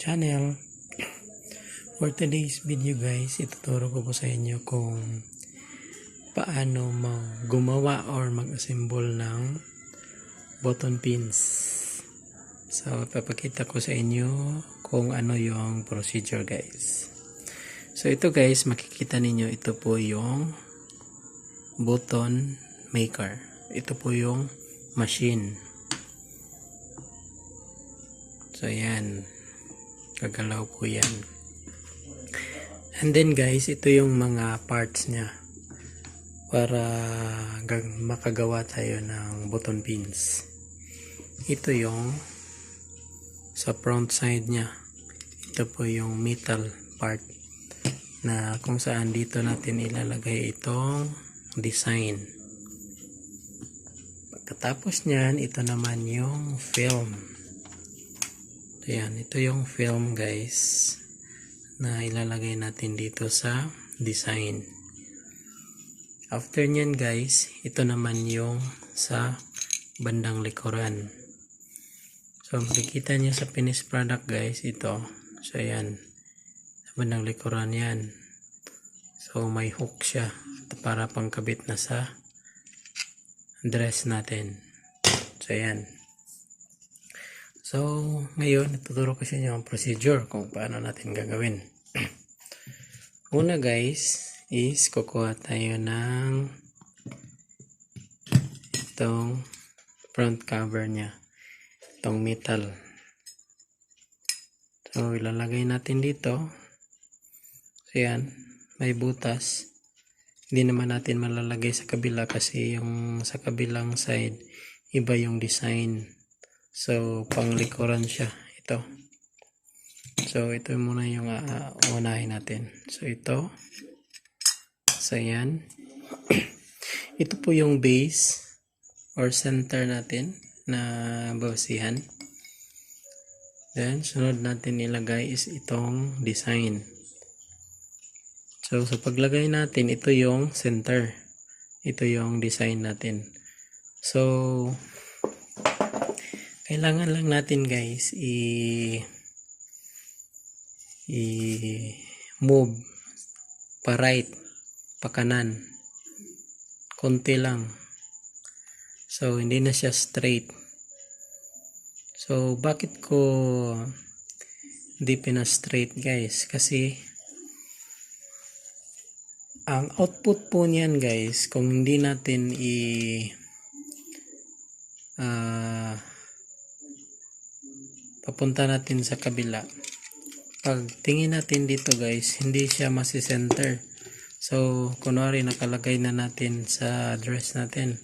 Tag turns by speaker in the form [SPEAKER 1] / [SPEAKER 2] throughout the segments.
[SPEAKER 1] channel. For today's video guys, ituturo ko po sa inyo kung paano gumawa or mag-assemble ng button pins. So, papakita ko sa inyo kung ano yung procedure guys. So, ito guys, makikita ninyo, ito po yung button maker. Ito po yung machine. So, yan. Gagalaw po yan. And then guys, ito yung mga parts niya para makagawa tayo ng button pins. Ito yung sa front side niya. Ito po yung metal part na kung saan dito natin ilalagay itong design. Pagkatapos niyan, ito naman yung film. Ayan, ito yung film guys na ilalagay natin dito sa design. After nyan guys, ito naman yung sa bandang likuran. So makikita nyo sa finished product guys, ito. So ayan, sa bandang likuran yan. So may hook siya para pangkabit na sa dress natin. So ayan. So, ngayon, ituturo ko sa inyo ang procedure kung paano natin gagawin. Una guys, is kukuha tayo ng itong front cover niya. Itong metal. So, ilalagay natin dito. So, yan. May butas. Hindi naman natin malalagay sa kabila kasi yung sa kabilang side, iba yung design. So, panglikuran siya. Ito. So, ito muna yung unahin natin. So, ito. So, yan. Ito po yung base or center natin na basihan. Then, sunod natin ilagay is itong design. So, sa paglagay natin, ito yung center. Ito yung design natin. So, kailangan lang natin guys i-move pa right, pa kanan. Konti lang. So, hindi na siya straight. So, bakit ko hindi pina-straight guys? Kasi, ang output po niyan guys, kung hindi natin papunta natin sa kabila, pag tingin natin dito guys, hindi siya masi-center. So, kunwari nakalagay na natin sa dress natin.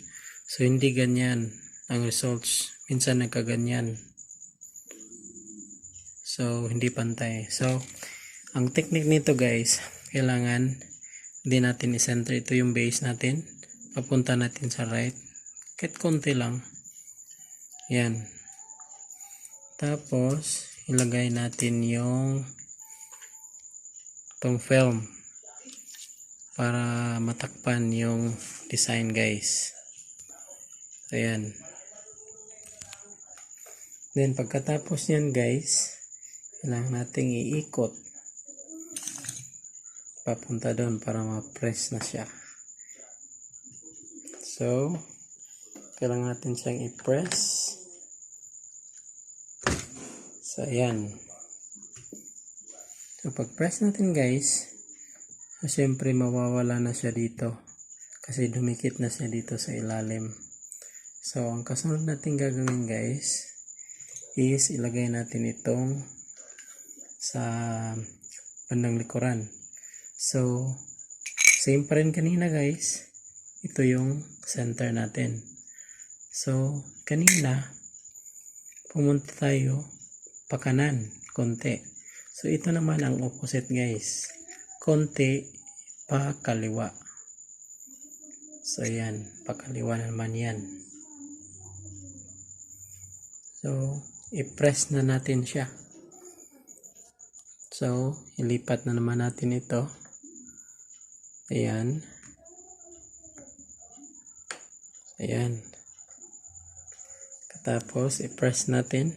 [SPEAKER 1] So, hindi ganyan ang results. Minsan nagkaganyan. So, hindi pantay. So, ang technique nito guys, kailangan hindi natin i-center. Ito yung base natin. Papunta natin sa right. Kahit konti lang. Yan. Tapos, ilagay natin yung itong film para matakpan yung design guys. Ayan. Then, pagkatapos yan guys, kailangan natin iikot papunta doon para ma-press na siya. So, kailangan natin siyang i-press. So, ayan. So, pag-press natin guys, so, syempre mawawala na siya dito. Kasi dumikit na siya dito sa ilalim. So, ang kasunod natin gagawin guys, is ilagay natin itong sa bandang likuran. So, same pa rin kanina guys. Ito yung center natin. So, kanina, pumunta tayo pa kanan, konti. So, ito naman ang opposite guys. Konti pa kaliwa. So, yan. Pa kaliwa naman yan. So, i-press na natin siya. So, ilipat na naman natin ito. Ayan. Ayan. Tapos, i-press natin.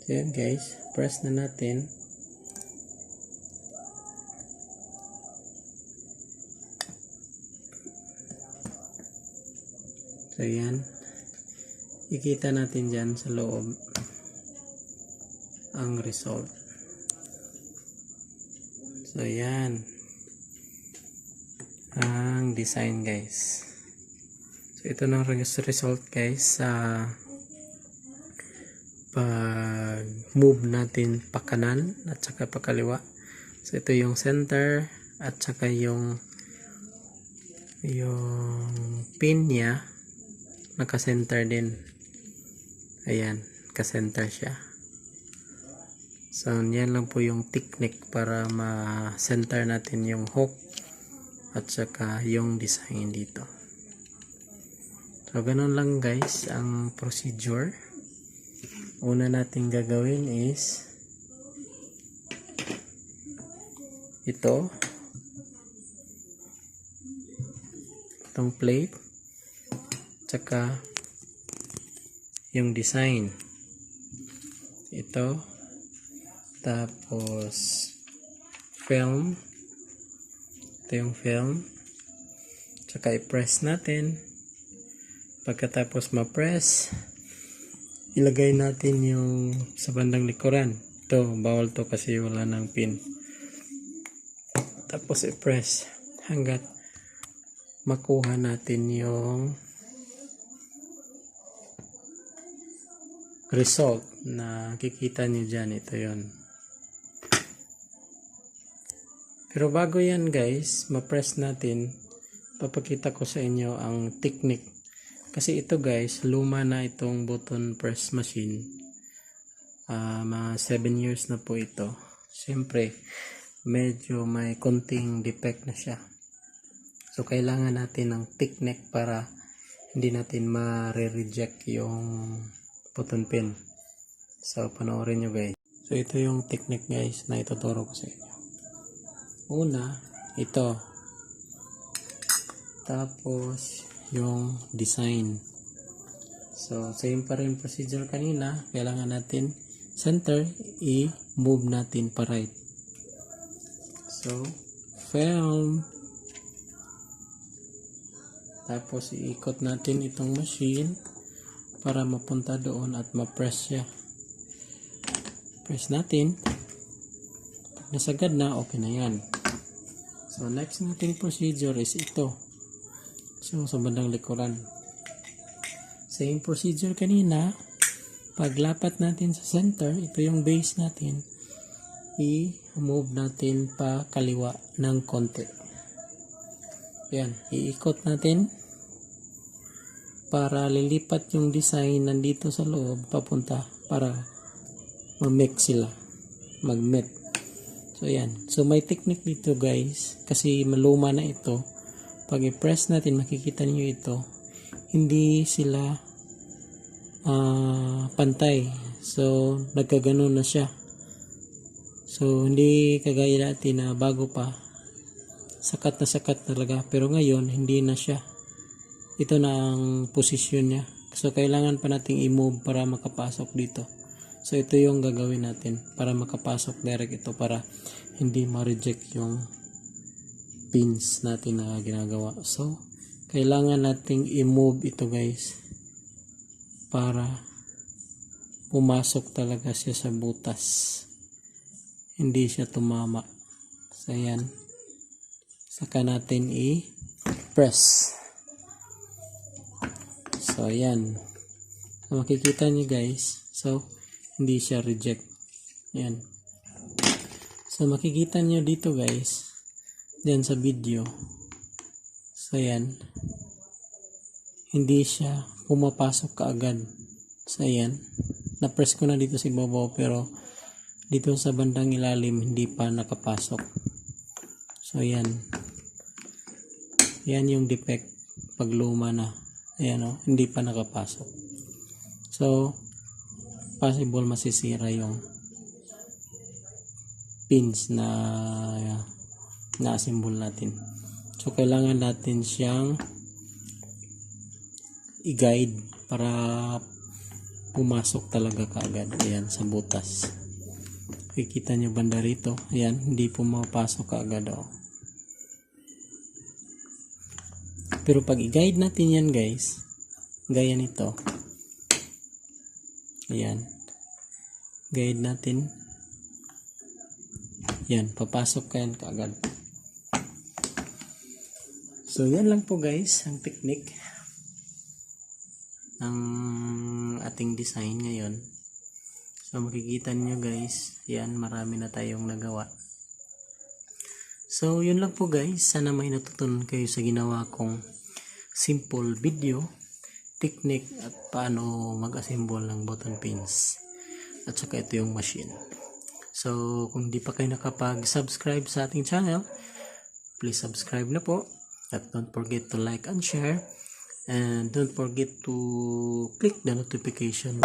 [SPEAKER 1] So yan guys, press na natin. So yan, ikita natin dyan sa loob ang result. So yan ang design guys. So ito na result guys sa pag move natin pa kanan at saka pa kaliwa. So ito yung center at saka yung pin niya naka-center din. Ayan, ka-center siya. So yan lang po yung technique para ma-center natin yung hook at saka yung design dito. So ganun lang guys ang procedure. Una natin gagawin is itong plate tsaka yung design ito, tapos film, ito yung film, tsaka i-press natin. Pagkatapos ma-press, ilagay natin yung sa bandang likuran. Ito, bawal to kasi wala ng pin. Tapos i-press hanggat makuha natin yung result na kikita nyo dyan. Ito yon. Pero bago yan guys, ma-press natin, papakita ko sa inyo ang technique. Kasi ito guys, luma na itong button press machine. Mga 7 years na po ito. Siyempre, medyo may konting defect na siya. So, kailangan natin ng technique para hindi natin ma-reject yung button pin. So, panoorin nyo guys. So, ito yung technique guys na ituturo ko sa inyo. Una, ito. Tapos, yung design. So, same pa rin procedure kanina. Kailangan natin center, i-move natin pa right. So, film. Tapos, iikot natin itong machine para mapunta doon at ma-press siya. Press natin. Pag nasagad na, okay na yan. So, next nating procedure is ito. So, sa bandang likuran. Same procedure kanina. Paglapat natin sa center, ito yung base natin. I-move natin pa kaliwa ng konti. Yan, iikot natin para lilipat yung design nandito sa loob papunta para ma-mix sila, mag-met. So yan, so may technique dito guys kasi maluma na ito. Pag i-press natin, makikita niyo ito, hindi sila pantay. So nagkaganon na siya. So hindi kagaya dati na bago pa sakat na sakat talaga, pero ngayon hindi na siya. Ito na ang posisyon niya. So kailangan pa nating i-move para makapasok dito. So ito yung gagawin natin para makapasok direct ito para hindi ma-reject yung pins natin na ginagawa. So kailangan nating i-move ito guys para pumasok talaga siya sa butas, hindi siya tumama. So yan, saka natin i-press. So yan, so, makikita niyo guys, so hindi siya reject. Yan, so makikita niyo dito guys diyan sa video. So yan, hindi siya pumapasok kaagad. So yan, na-press ko na dito sa ibabaw pero dito sa bandang ilalim hindi pa nakapasok. So yan, yan yung defect pag luma na. Ayan o, hindi pa nakapasok. So possible masisira yung pins na na-assemble natin. So kailangan natin siyang i-guide para pumasok talaga kaagad. Ayan, sa butas. Kikita nyo banda rito. Ayan, hindi pumapasok kaagad. Oh. Pero pag i-guide natin yan guys, gaya nito. Ayan. Guide natin. Yan, papasok ka yan kaagad. So, yan lang po guys, ang technique ng ating design ngayon. So, makikita nyo guys, yan, marami na tayong nagawa. So, yun lang po guys. Sana may natutunan kayo sa ginawa kong simple video, technique at paano mag-assemble ng button pins. At saka ito yung machine. So, kung di pa kayo nakapag-subscribe sa ating channel, please subscribe na po. At don't forget to like and share. And don't forget to click the notification